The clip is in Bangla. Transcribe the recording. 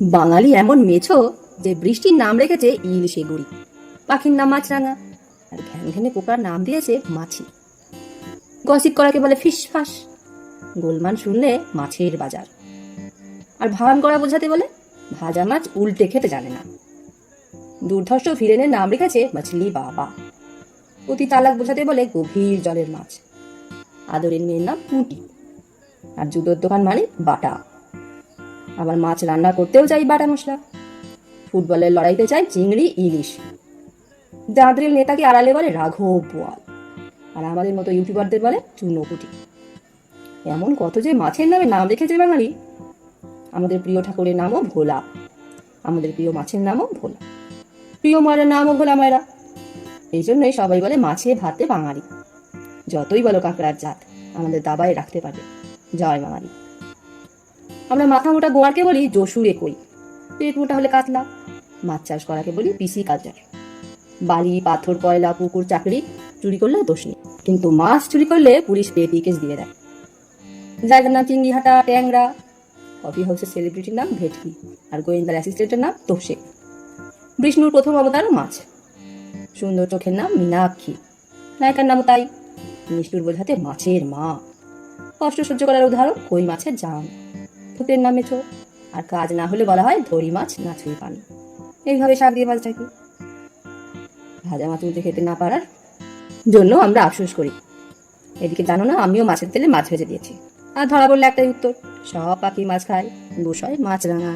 বাঙালি এমন মেছো যে বৃষ্টির নাম রেখেছে ইলিশে গুড়ি, পাখির নাম মাছরাঙা, আর ঘ্যান ঘ্যানে পোকার নাম দিয়েছে মাছি। গসিপ করাকে বলে ফিস ফাস, গোলমান শুনলে মাছের বাজার, আর ভান করা বোঝাতে বলে ভাজা মাছ উল্টে খেতে জানে না। দুর্ধর্ষ ভিলেনের নাম রেখেছে মাছলি বাবা। অতি চালাক বোঝাতে বলে গভীর জলের মাছ। আদরের মেয়ের নাম পুঁটি, আর জুতোর দোকান মানে বাটা। আবার মাছ রান্না করতেও চাই বাটা মশলা। ফুটবলের লড়াইতে চাই চিংড়ি ইলিশ। দাঁতরেল নেতাকে আড়ালে বলে রাঘব বোয়াল, আর আমাদের মতো ইউটিউবারদের বলে চুনোপুটি। এমন কত যে মাছের নামে নাম রেখেছে বাঙালি। আমাদের প্রিয় ঠাকুরের নামও ভোলা, আমাদের প্রিয় মাছের নামও ভোলা, প্রিয় মায়ের নামও ভোলা মায়েরা। এই জন্যই সবাই বলে মাছে ভাতে বাঙালি। যতই বলো কাঁকড়ার জাত, আমাদের দাবায় রাখতে পারবে জয় বাঙালি। আমরা মাথা মোটা গোয়ারকে বলি জসুরে কই, পেট মোটা হলে কাতলা। মাছ চাষ করাকে বলি পিসি কালচার। বালি পাথর কয়লা পুকুর চাকরি চুরি করলে দোষ নেই, কিন্তু মাছ চুরি করলে পুলিশ পেটি কেস দিয়ে দেয়। জায়গার নাম চিংড়িহাটা ট্যাংরা, কফি হাউসের সেলিব্রিটির নাম ভেটকি, আর গোয়েন্দার অ্যাসিস্ট্যান্টের নাম তোষে। বিষ্ণুর প্রথম অবতার মাছ। সুন্দর চোখের নাম মীনাক্ষী, নায়িকার নামও তাই, নিষ্ঠুর বোঝাতে মাছের মা। কষ্ট সহ্য করার উদাহরণ কই মাছের জান। ভূতের নাম মেছো, আর কাজ না হলে বলা হয় ধরি মাছ না ছুঁই পানি। এইভাবে শাক দিয়ে মাছ থাকি। ভাজা মাছ উল্টে খেতে না পারার জন্য আমরা আফসোস করি। এদিকে জানো না, আমিও মাছের তেলে মাছ ভেজে দিয়েছি, আর ধরা পড়লে একটাই উত্তর, সব পাখি মাছ খায়, দোষ হয় মাছরাঙা।